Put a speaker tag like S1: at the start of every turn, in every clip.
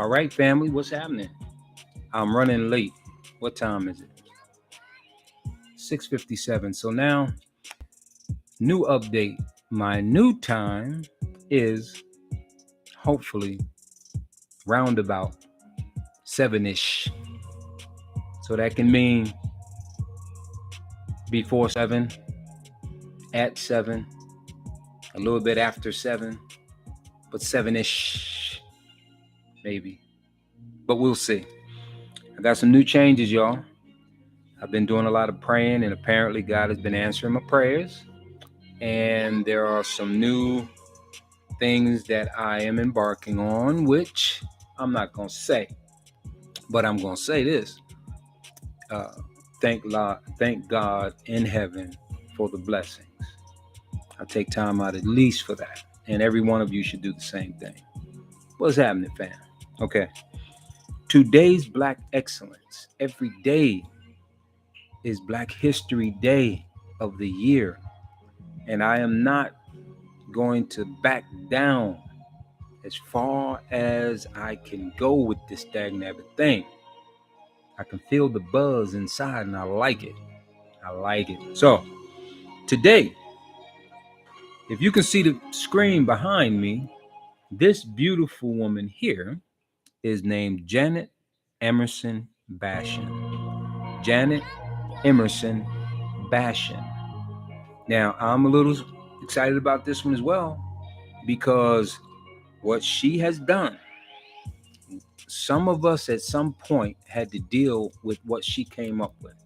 S1: All right, family, what's happening? I'm running late. What time is it? 6:57. So now, new update. My new time is hopefully roundabout 7-ish. So that can mean before 7, at 7, a little bit after 7, but 7-ish, maybe. But we'll see. I got some new changes, y'all. I've been doing a lot of praying, and apparently God has been answering my prayers. And there are some new things that I am embarking on, which I'm not going to say, but I'm going to say this. Thank God in heaven for the blessings. I take time out at least for that. And every one of you should do the same thing. What's happening, fam? Okay. Today's Black Excellence. Every day is Black History Day of the year. And I am not going to back down as far as I can go with this dagnabbit thing. I can feel the buzz inside and I like it. I like it. So, today, if you can see the screen behind me, this beautiful woman here is named Janet Emerson Bashan. Janet Emerson Bashan. Now, I'm a little excited about this one as well because what she has done, some of us at some point had to deal with what she came up with.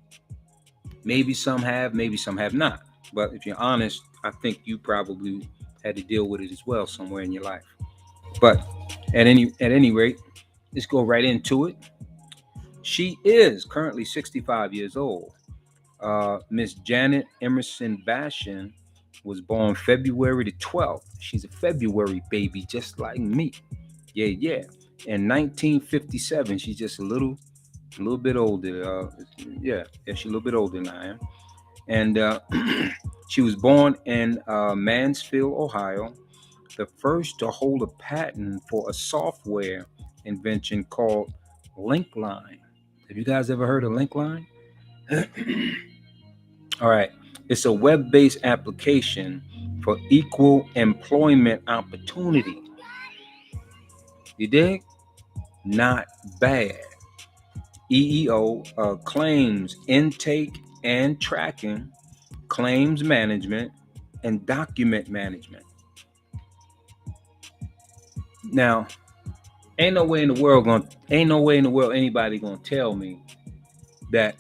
S1: Maybe some have, maybe some have not. But if you're honest, I think you probably had to deal with it as well somewhere in your life. But at any rate, let's go right into it. She is currently 65 years old. Miss Janet Emerson Bashan was born February the 12th. She's a February baby, just like me. Yeah. In 1957, she's just a little bit older. She's a little bit older than I am. And she was born in Mansfield, Ohio, the first to hold a patent for a software invention called Linkline. Have you guys ever heard of Linkline? All right. It's a web-based application for equal employment opportunity. You dig? Not bad. EEO claims intake and tracking, claims management, and document management. Now, ain't no way in the world anybody gonna tell me that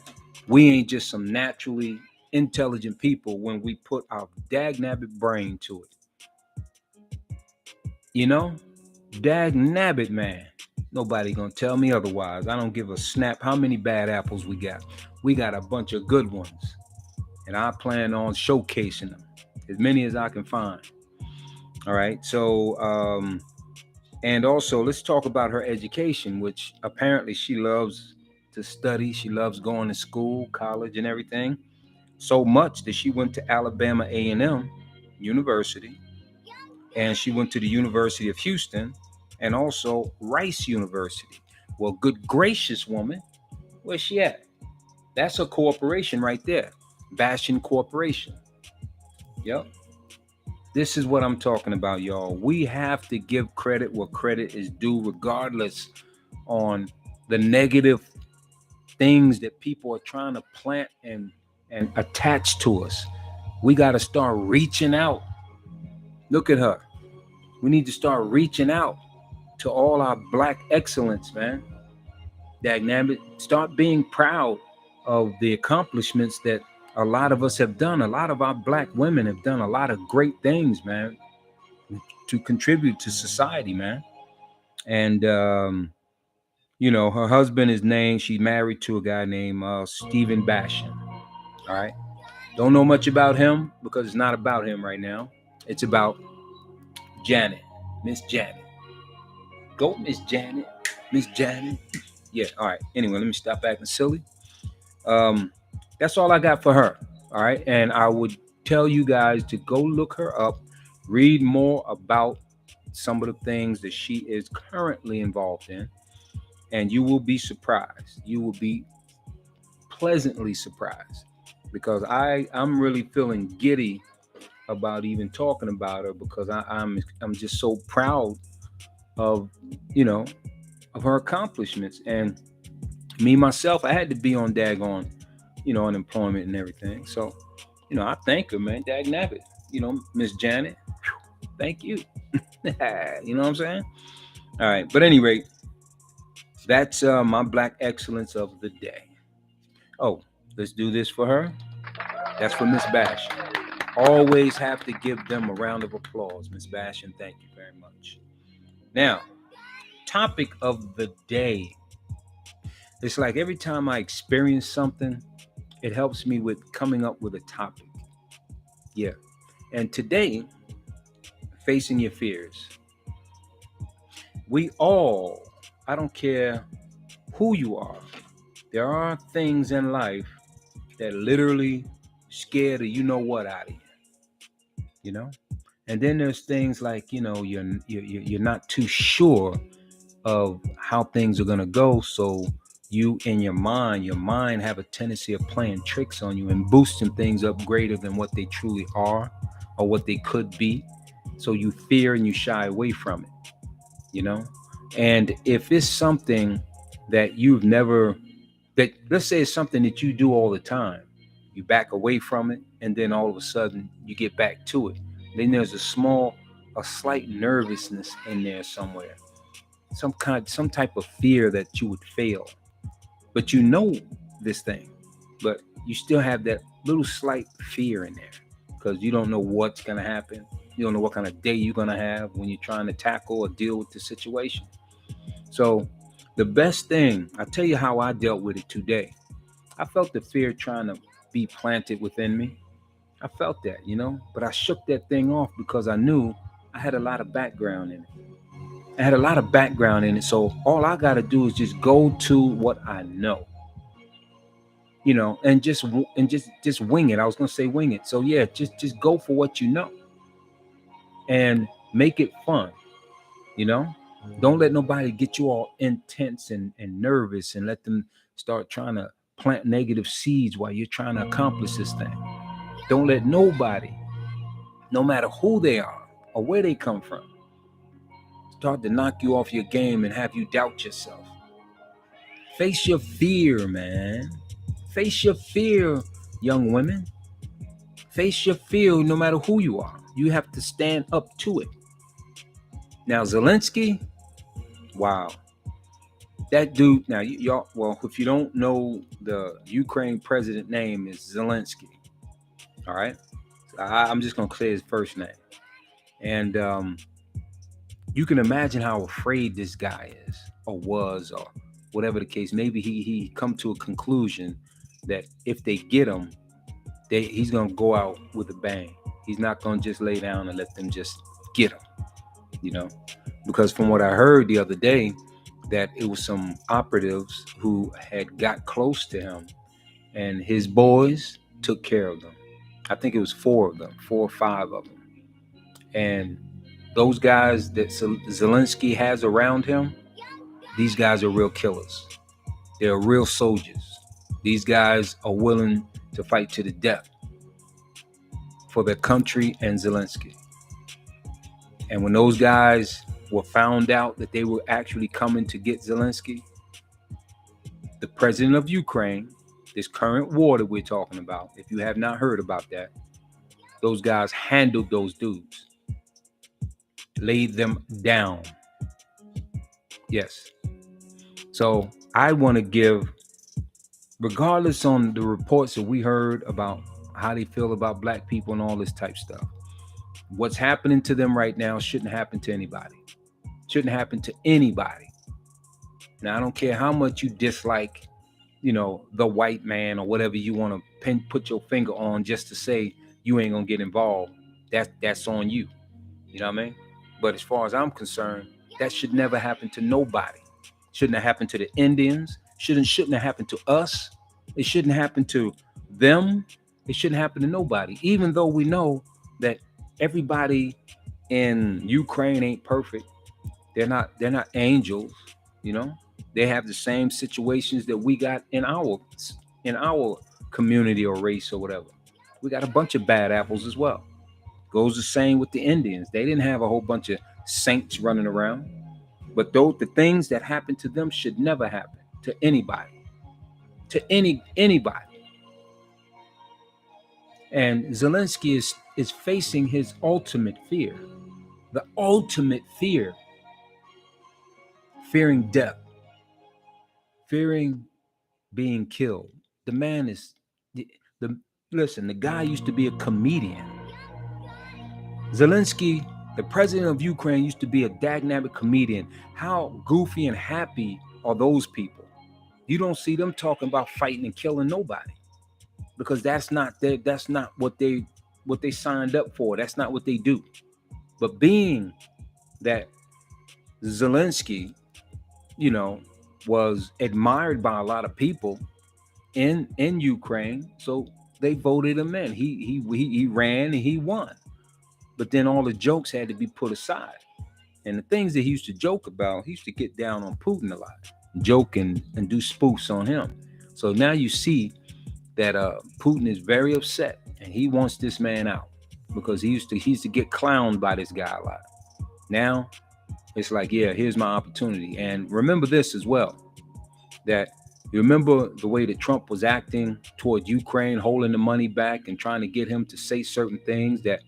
S1: we ain't just some naturally intelligent people when we put our dagnabbit brain to it. You know? Dagnabbit, man. Nobody gonna tell me otherwise. I don't give a snap how many bad apples we got. We got a bunch of good ones. And I plan on showcasing them. As many as I can find. All right. So, and also let's talk about her education, which apparently she loves to study. She loves going to school, college, and everything. So much that she went to Alabama A&M University, and she went to the University of Houston, and also Rice University. Well, good gracious, woman, where's she at? That's a corporation right there, Bashan Corporation. Yep. This is what I'm talking about, y'all. We have to give credit where credit is due, regardless on the negative things that people are trying to plant and attach to us. We got to start reaching out. Look at her. We need to start reaching out to all our Black excellence, man. Dagnabbit, start being proud of the accomplishments that a lot of us have done. A lot of our Black women have done a lot of great things, man, to contribute to society, man. And her husband is named. She's married to a guy named Stephen Bashan. All right. Don't know much about him because it's not about him right now. It's about Janet, Miss Janet. Go, Miss Janet. Miss Janet. Yeah, all right. Anyway, let me stop acting silly. That's all I got for her. All right. And I would tell you guys to go look her up, read more about some of the things that she is currently involved in. And you will be surprised. You will be pleasantly surprised, because I'm really feeling giddy about even talking about her, because I'm just so proud of, you know, of her accomplishments. And me myself, I had to be on daggone, unemployment and everything. So, I thank her, man. Dag nabbit. Miss Janet, thank you. You know what I'm saying? All right. But at any rate, that's my black excellence of the day. Oh, let's do this for her. That's for Miss Bash. Always have to give them a round of applause, Miss Bash, and thank you very much. Now, topic of the day. It's like every time I experience something, it helps me with coming up with a topic. Yeah. And today, facing your fears. We all, I don't care who you are, there are things in life that literally scare the you know what out of you. You know? And then there's things like, you're not too sure of how things are gonna go. So you in your mind have a tendency of playing tricks on you and boosting things up greater than what they truly are or what they could be. So you fear and you shy away from it, you know? And if it's something that you've never, that let's say it's something that you do all the time, you back away from it, and then all of a sudden you get back to it. Then there's a slight nervousness in there somewhere, some type of fear that you would fail, but you know this thing, but you still have that little slight fear in there because you don't know what's going to happen. You don't know what kind of day you're going to have when you're trying to tackle or deal with the situation. So the best thing, I tell you how I dealt with it today. I felt the fear trying to be planted within me. I felt that, but I shook that thing off because I knew I had a lot of background in it. I had a lot of background in it. So all I got to do is just go to what I know, and just wing it. I was going to say wing it. So yeah, just go for what you know and make it fun, you know? Don't let nobody get you all intense and nervous and let them start trying to plant negative seeds while you're trying to accomplish this thing. Don't let nobody, no matter who they are or where they come from, start to knock you off your game and have you doubt yourself. Face your fear, man. Face your fear, young women. Face your fear no matter who you are. You have to stand up to it. Now, Zelensky, wow. That dude, now, y'all, well, if you don't know, the Ukraine president name is Zelensky. All right? So I'm just going to say his first name. And you can imagine how afraid this guy is or was or whatever the case. Maybe he come to a conclusion that if they get him, he's going to go out with a bang. He's not going to just lay down and let them just get him, because from what I heard the other day, that it was some operatives who had got close to him and his boys took care of them. I think it was 4 of them, 4 or 5 of them. And those guys that Zelensky has around him, these guys are real killers. They're real soldiers. These guys are willing to fight to the death for their country and Zelensky. And when those guys were found out that they were actually coming to get Zelensky, the president of Ukraine, this current war that we're talking about, if you have not heard about that, those guys handled those dudes, laid them down. Yes. So I want to give, regardless on the reports that we heard about how they feel about black people and all this type stuff, what's happening to them right now shouldn't happen to anybody. Shouldn't happen to anybody. Now, I don't care how much you dislike, the white man or whatever you want to put your finger on just to say you ain't going to get involved. That's on you. You know what I mean? But as far as I'm concerned, that should never happen to nobody. Shouldn't have happened to the Indians. Shouldn't have happened to us. It shouldn't happen to them. It shouldn't happen to nobody. Even though we know that everybody in Ukraine ain't perfect. They're not angels, They have the same situations that we got in our community or race or whatever. We got a bunch of bad apples as well. Goes the same with the Indians. They didn't have a whole bunch of saints running around. But though the things that happen to them should never happen to anybody. To anybody. And Zelensky is facing his ultimate fear. The ultimate fear. Fearing death. Fearing being killed. The man is the listen, the guy used to be a comedian. Zelensky, the president of Ukraine, used to be a dynamic comedian. How goofy and happy are those people? You don't see them talking about fighting and killing nobody, because that's not what they signed up for. That's not what they do. But being that Zelensky, was admired by a lot of people in Ukraine, so they voted him in. He ran and he won. But then all the jokes had to be put aside. And the things that he used to joke about, he used to get down on Putin a lot, joke and do spoofs on him. So now you see that Putin is very upset and he wants this man out, because he used to get clowned by this guy a lot. Now it's like, yeah, here's my opportunity. And remember this as well, that you remember the way that Trump was acting toward Ukraine, holding the money back and trying to get him to say certain things that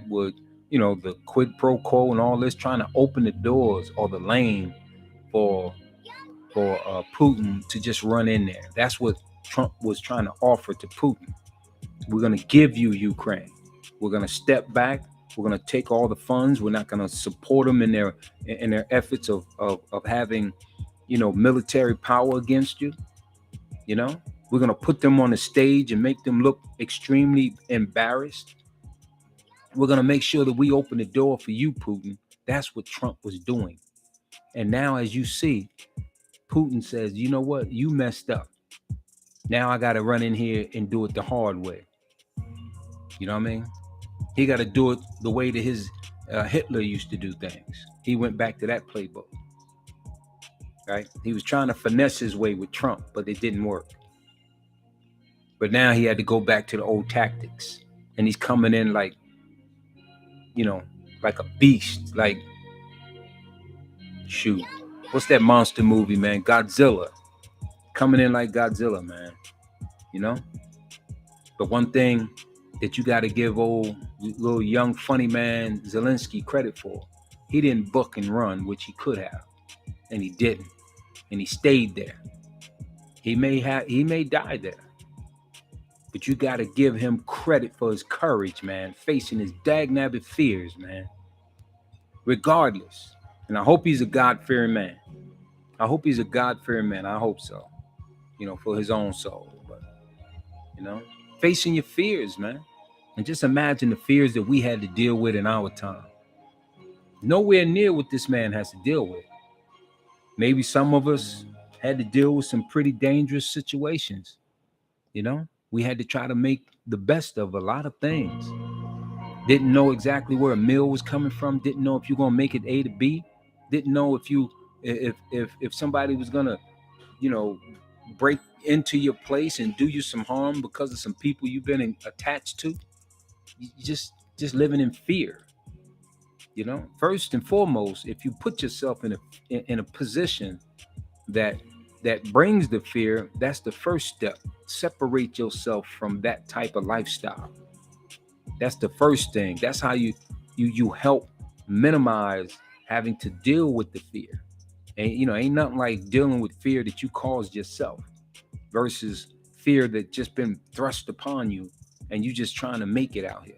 S1: would, the quid pro quo and all this, trying to open the doors or the lane for Putin to just run in there. That's what Trump was trying to offer to Putin. We're going to give you Ukraine. We're going to step back. We're going to take all the funds. We're not going to support them in their efforts of having, military power against you. We're going to put them on the stage and make them look extremely embarrassed. We're going to make sure that we open the door for you, Putin. That's what Trump was doing. And now, as you see, Putin says, you know what? You messed up. Now I got to run in here and do it the hard way. You know what I mean? He got to do it the way that his Hitler used to do things. He went back to that playbook. Right? He was trying to finesse his way with Trump, but it didn't work. But now he had to go back to the old tactics. And he's coming in like, like a beast. Like, shoot. What's that monster movie, man? Godzilla. Coming in like Godzilla, man. But one thing that you got to give old little young funny man Zelensky credit for, he didn't buck and run, which he could have. And he didn't. And he stayed there. He may die there. But you got to give him credit for his courage, man, facing his dagnabbit fears, man. Regardless. And I hope he's a God-fearing man. I hope so. For his own soul. But, facing your fears, man. And just imagine the fears that we had to deal with in our time. Nowhere near what this man has to deal with. Maybe some of us had to deal with some pretty dangerous situations. We had to try to make the best of a lot of things. Didn't know exactly where a meal was coming from. Didn't know if you're going to make it A to B. Didn't know if somebody was going to, break into your place and do you some harm because of some people you've been attached to. You just living in fear. First and foremost, if you put yourself in a position that brings the fear, that's the first step. Separate yourself from that type of lifestyle. That's the first thing. That's how you help minimize having to deal with the fear. And ain't nothing like dealing with fear that you caused yourself versus fear that just been thrust upon you and you just trying to make it out here.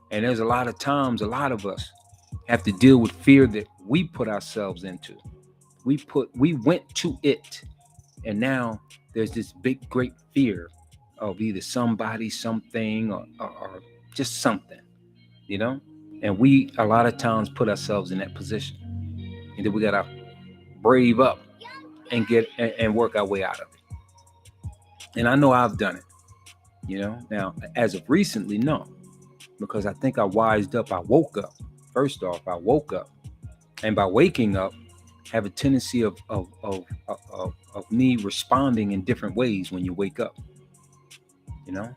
S1: And there's a lot of times, a lot of us have to deal with fear that we put ourselves into. We went to it. And now there's this big, great fear of either somebody, something, or just something, And we, a lot of times, put ourselves in that position. And then we got to brave up and and work our way out of it. And I know I've done it, Now, as of recently, no. Because I think I wised up. I woke up. First off, I woke up. And by waking up, have a tendency of me responding in different ways when you wake up, you know?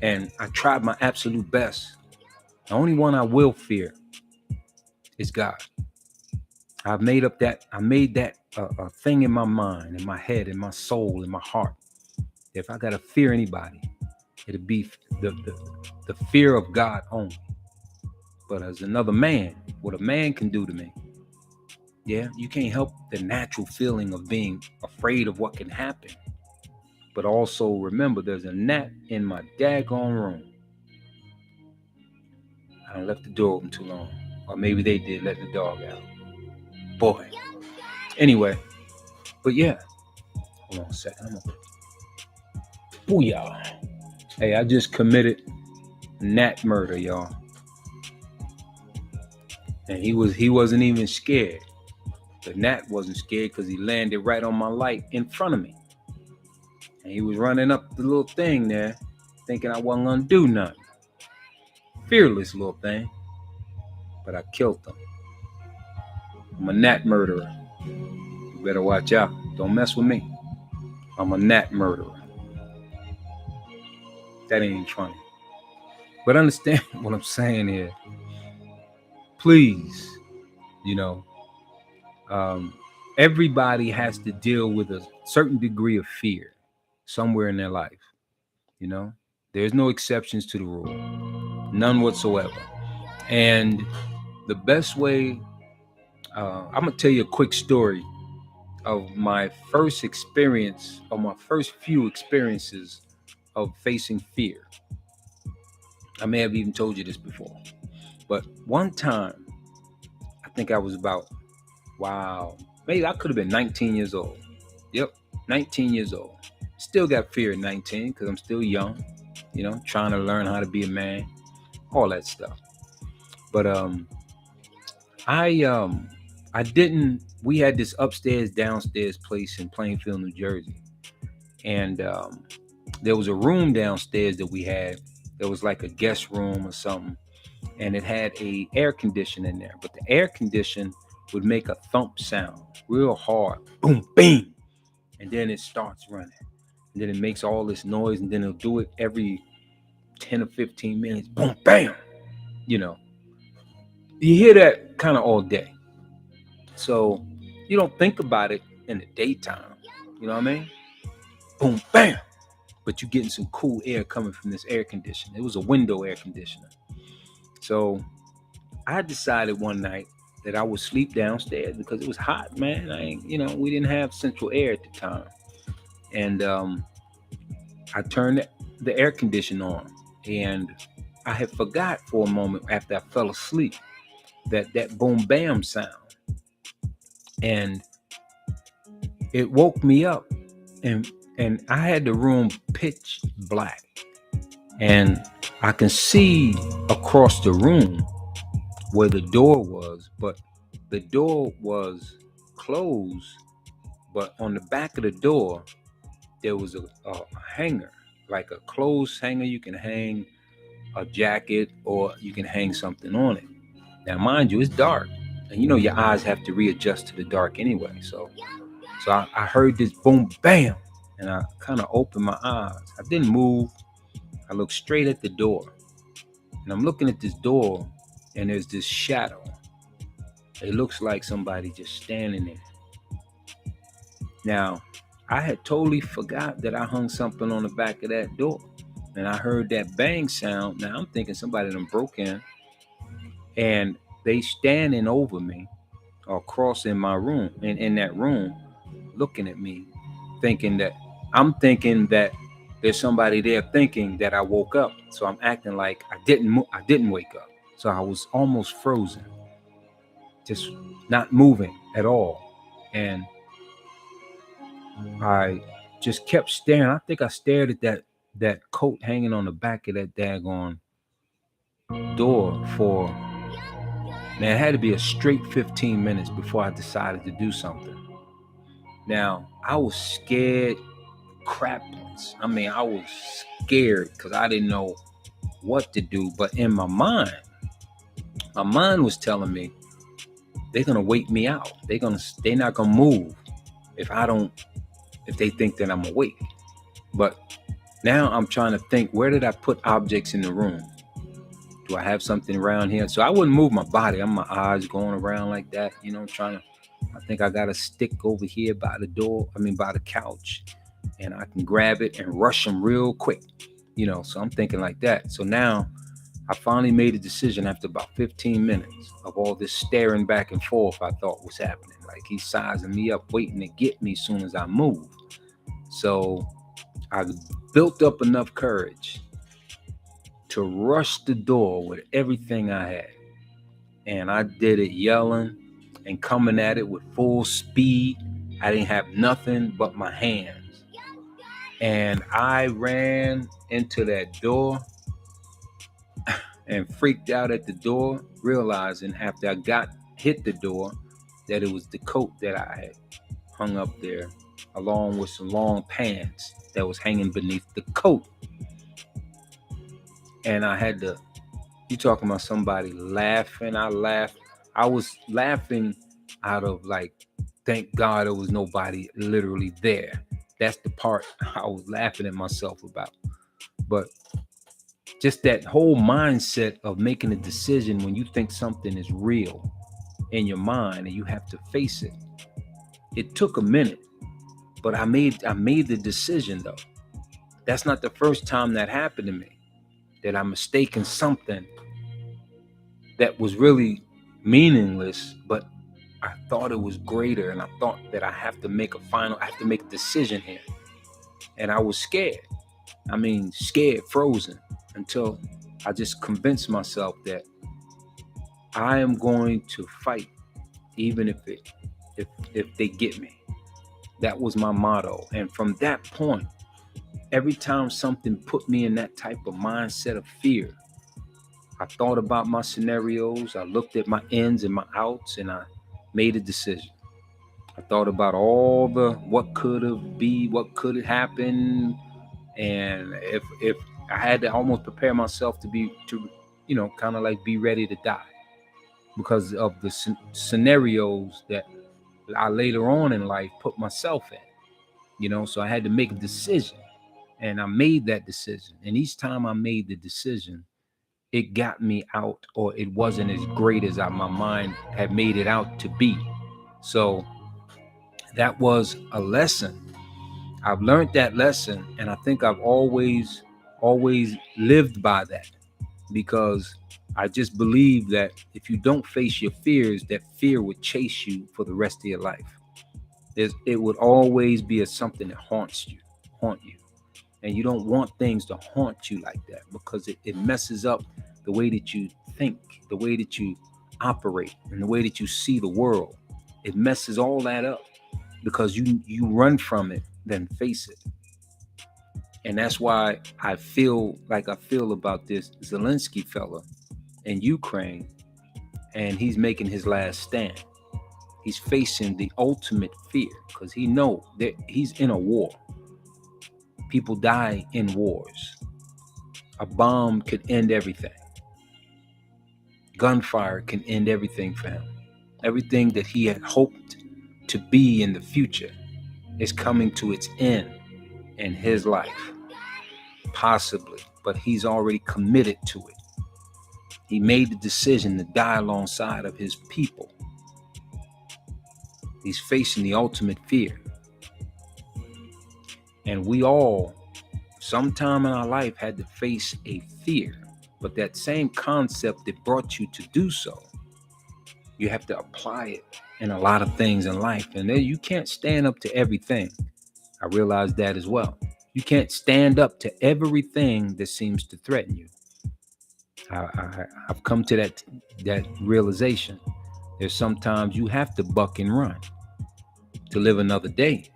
S1: And I tried my absolute best. The only one I will fear is God. I made that a thing in my mind, in my head, in my soul, in my heart. If I got to fear anybody, it'd be the fear of God only. But as another man, what a man can do to me, yeah, you can't help the natural feeling of being afraid of what can happen. But also remember, there's a gnat in my daggone room. I left the door open too long. Or maybe they did, let the dog out. Boy. Anyway, but yeah. Hold on a second. I'm gonna... Booyah. Hey, I just committed gnat murder, y'all. And he wasn't even scared. The gnat wasn't scared because he landed right on my light in front of me. And he was running up the little thing there, thinking I wasn't gonna do nothing. Fearless little thing. But I killed him. I'm a gnat murderer. You better watch out. Don't mess with me. I'm a gnat murderer. That ain't funny. But understand what I'm saying here. Please, you know, everybody has to deal with a certain degree of fear somewhere in their life. You know, there's no exceptions to the rule, none whatsoever. And the best way, I'm gonna tell you a quick story of my first experience, or my first few experiences of facing fear. I may have even told you this before, but one time, I think I was about, wow, maybe I could have been 19 years old. Yep, 19 years old. Still got fear at 19 because I'm still young, you know, trying to learn how to be a man, all that stuff. But I didn't. We had this upstairs, downstairs place in Plainfield, New Jersey, and there was a room downstairs that we had. There was like a guest room or something, and it had a air conditioner in there. But the air conditioner would make a thump sound, real hard, boom, bing, and then it starts running, and then it makes all this noise, and then it'll do it every 10 or 15 minutes, boom, bam. You know, you hear that kind of all day. So you don't think about it in the daytime. You know what I mean? Boom, bam. But you're getting some cool air coming from this air conditioner. It was a window air conditioner. So I decided one night that I would sleep downstairs because it was hot, man. We didn't have central air at the time. And I turned the air conditioner on. And I had forgot for a moment after I fell asleep that boom, bam sound. And it woke me up, and I had the room pitch black, and I can see across the room where the door was, but the door was closed, but on the back of the door there was a hanger, like a closed hanger. You can hang a jacket or you can hang something on it. Now mind you, it's dark, and you know your eyes have to readjust to the dark anyway. So I heard this boom, bam, and I kind of opened my eyes. I didn't move. I looked straight at the door, and I'm looking at this door, and there's this shadow. It looks like somebody just standing there. Now, I had totally forgot that I hung something on the back of that door, and I heard that bang sound. Now I'm thinking somebody done broke in, and they standing over me or crossing my room, and in that room, looking at me, thinking that there's somebody there thinking that I woke up. So I'm acting like I didn't wake up. So I was almost frozen, just not moving at all. And I just kept staring. I think I stared at that coat hanging on the back of that daggone door for, man, it had to be a straight 15 minutes before I decided to do something. Now, I was scared crapless. I mean, I was scared because I didn't know what to do. But in my mind was telling me, they're gonna wait me out. They're not gonna move if they think that I'm awake. But now I'm trying to think, where did I put objects in the room? Do I have something around here? So I wouldn't move my body. My eyes going around like that, trying to. I think I got a stick over here by the door. By the couch, and I can grab it and rush them real quick. So I'm thinking like that. So now I finally made a decision after about 15 minutes of all this staring back and forth I thought was happening. Like he's sizing me up, waiting to get me as soon as I move. So I built up enough courage to rush the door with everything I had. And I did it yelling and coming at it with full speed. I didn't have nothing but my hands. And I ran into that door and freaked out at the door, realizing after I hit the door that it was the coat that I had hung up there, along with some long pants that was hanging beneath the coat. And I had to, you talking about somebody laughing, I laughed. I was laughing out of like, thank God there was nobody literally there. That's the part I was laughing at myself about. But just that whole mindset of making a decision when you think something is real in your mind and you have to face it. It took a minute, but I made the decision though. That's not the first time that happened to me, that I'm mistaken something that was really meaningless, but I thought it was greater, and I thought that I have to make a decision here. And I was scared. Scared, frozen, until I just convinced myself that I am going to fight, even if they get me. That was my motto. And from that point, every time something put me in that type of mindset of fear, I thought about my scenarios, I looked at my ins and my outs, and I made a decision. I thought about all the what could have happened, and if I had to almost prepare myself to kind of like be ready to die because of the scenarios that I later on in life put myself in. So I had to make a decision, and I made that decision. And each time I made the decision, it got me out, or it wasn't as great as my mind had made it out to be. So that was a lesson. I've learned that lesson, and I think I've always lived by that, because I just believe that if you don't face your fears, that fear would chase you for the rest of your life. It would always be something that haunt you. And you don't want things to haunt you like that, because it messes up the way that you think, the way that you operate, and the way that you see the world. It messes all that up because you run from it, then face it. And that's why I feel about this Zelensky fella in Ukraine, and he's making his last stand. He's facing the ultimate fear because he knows that he's in a war. People die in wars. A bomb could end everything. Gunfire can end everything for him. Everything that he had hoped to be in the future is coming to its end in his life. Possibly, but he's already committed to it. He made the decision to die alongside of his people. He's facing the ultimate fear. And we all, sometime in our life, had to face a fear. But that same concept that brought you to do so, you have to apply it in a lot of things in life. And then you can't stand up to everything. I realized that as well. You can't stand up to everything that seems to threaten you. I've come to that realization. There's sometimes you have to buck and run to live another day.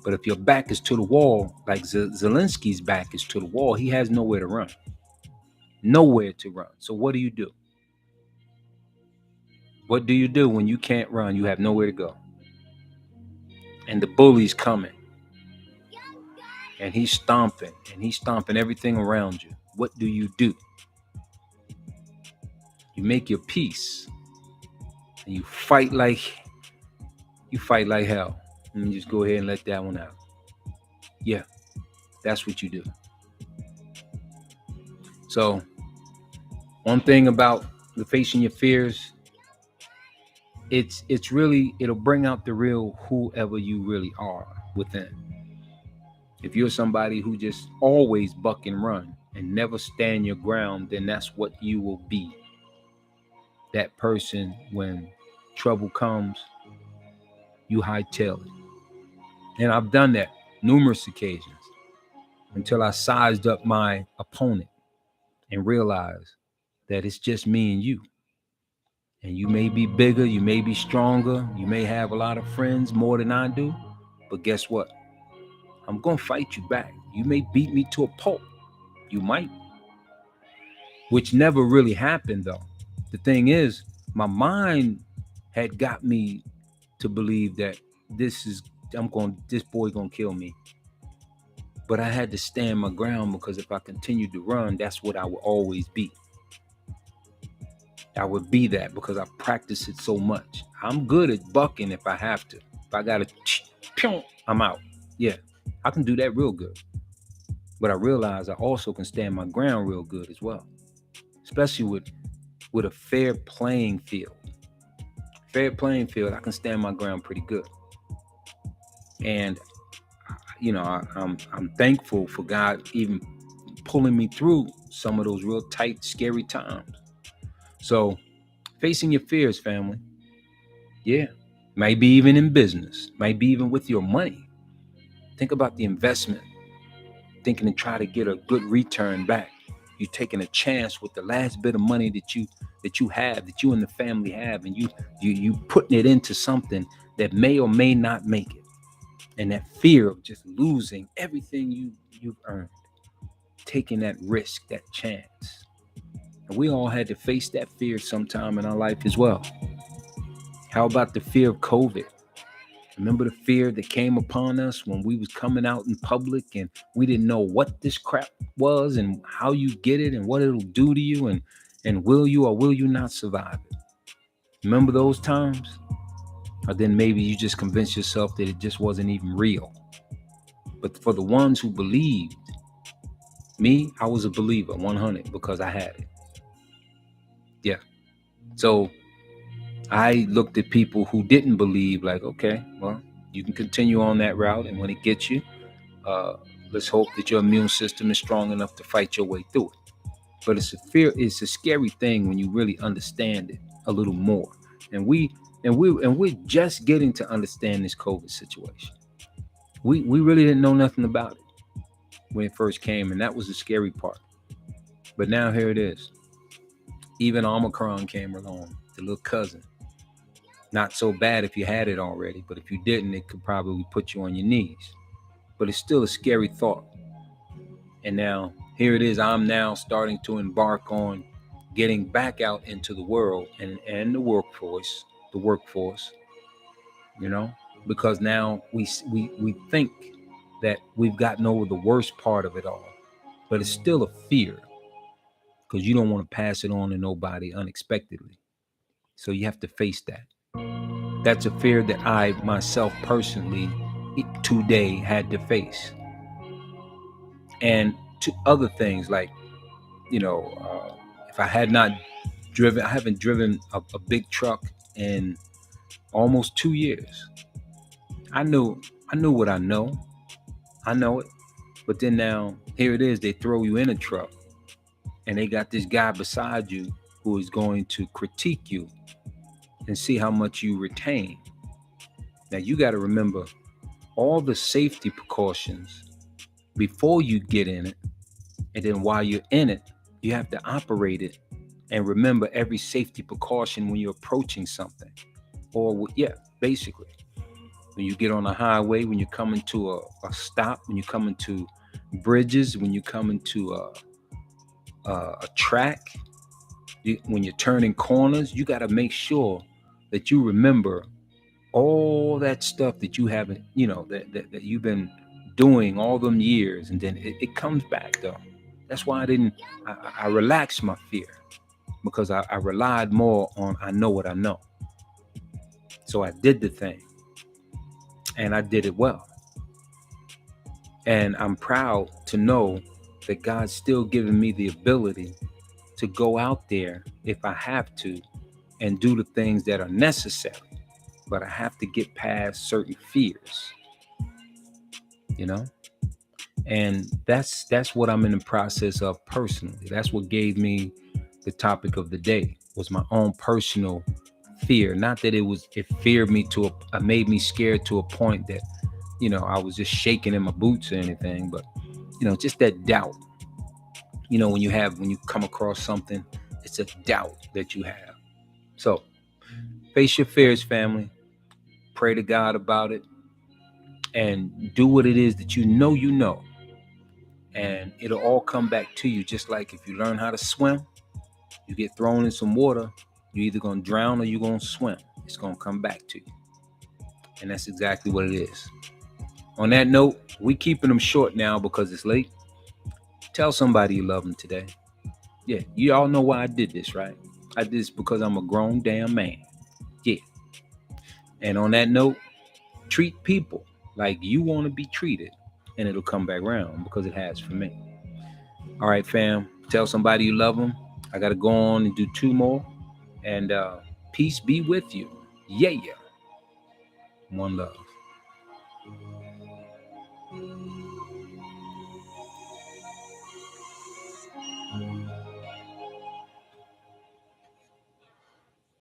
S1: But if your back is to the wall, like Zelensky's back is to the wall, he has nowhere to run. Nowhere to run. So what do you do? What do you do when you can't run? You have nowhere to go. And the bully's coming. And he's stomping everything around you. What do? You make your peace. and you fight like hell. Let me just go ahead and let that one out. Yeah, that's what you do. So one thing about the facing your fears, it's really, it'll bring out the real whoever you really are within. If you're somebody who just always buck and run and never stand your ground, then that's what you will be. That person, when trouble comes, you hightail it. And I've done that numerous occasions until I sized up my opponent and realized that it's just me and you. And you may be bigger, you may be stronger, you may have a lot of friends more than I do, but guess what? I'm going to fight you back. You may beat me to a pulp. You might. Which never really happened, though. The thing is, my mind had got me to believe that this boy gonna kill me. But I had to stand my ground, because if I continued to run, that's what I would always be. I would be that because I practice it so much. I'm good at bucking if I have to. If I gotta, I'm out. Yeah, I can do that real good. But I realize I also can stand my ground real good as well, especially with a fair playing field. Fair playing field, I can stand my ground pretty good. And I'm thankful for God even pulling me through some of those real tight, scary times. So, facing your fears, family. Yeah, maybe even in business, maybe even with your money. Think about the investment, thinking to try to get a good return back. You're taking a chance with the last bit of money that you have, that you and the family have, and you putting it into something that may or may not make it. And that fear of just losing everything you've earned, taking that risk, that chance. And we all had to face that fear sometime in our life as well. How about the fear of COVID? Remember the fear that came upon us when we was coming out in public and we didn't know what this crap was and how you get it and what it'll do to you, and will you or will you not survive it? Remember those times? Or then maybe you just convinced yourself that it just wasn't even real. But for the ones who believed, me, I was a believer, 100, because I had it. Yeah. So I looked at people who didn't believe, like, okay, well, you can continue on that route, and when it gets you, let's hope that your immune system is strong enough to fight your way through it. But it's a scary thing when you really understand it a little more. And we're just getting to understand this COVID situation. We really didn't know nothing about it when it first came, and that was the scary part. But now here it is. Even Omicron came along, the little cousin. Not so bad if you had it already, but if you didn't, it could probably put you on your knees. But it's still a scary thought. And now here it is. I'm now starting to embark on getting back out into the world and the workforce, because now we think that we've gotten over the worst part of it all, but it's still a fear because you don't want to pass it on to nobody unexpectedly. So you have to face that. That's a fear that I myself personally today had to face. And to other things like, if I had not I haven't driven a big truck in almost 2 years. I knew what I know. I know it. But then now, here it is, they throw you in a truck and they got this guy beside you who is going to critique you and see how much you retain. Now, you got to remember all the safety precautions before you get in it. And then while you're in it, you have to operate it and remember every safety precaution when you're approaching something. Or, basically, when you get on a highway, when you're coming to a stop, when you're coming to bridges, when you're coming to a track, when you're turning corners, you got to make sure that you remember all that stuff that you haven't, that you've been doing all them years, and then it comes back though. That's why I relaxed my fear, because I relied more on I know what I know. So I did the thing, and I did it well. And I'm proud to know that God's still giving me the ability to go out there if I have to and do the things that are necessary. But I have to get past certain fears, you know? And that's what I'm in the process of personally. That's what gave me the topic of the day, was my own personal fear. Not that it feared me made me scared to a point that, I was just shaking in my boots or anything, but just that doubt. When you come across something, it's a doubt that you have. So face your fears, family. Pray to God about it, and do what it is that you know, and it'll all come back to you. Just like if you learn how to swim, you get thrown in some water, you're either going to drown or you're going to swim. It's going to come back to you. And that's exactly what it is. On that note, we keeping them short now because it's late. Tell somebody you love them today. Yeah, you all know why I did this, right? I did this because I'm a grown damn man. Yeah. And on that note, treat people like you want to be treated, and it'll come back around, because it has for me. All right, fam. Tell somebody you love them. I got to go on and do 2 more. And peace be with you. Yeah. One love.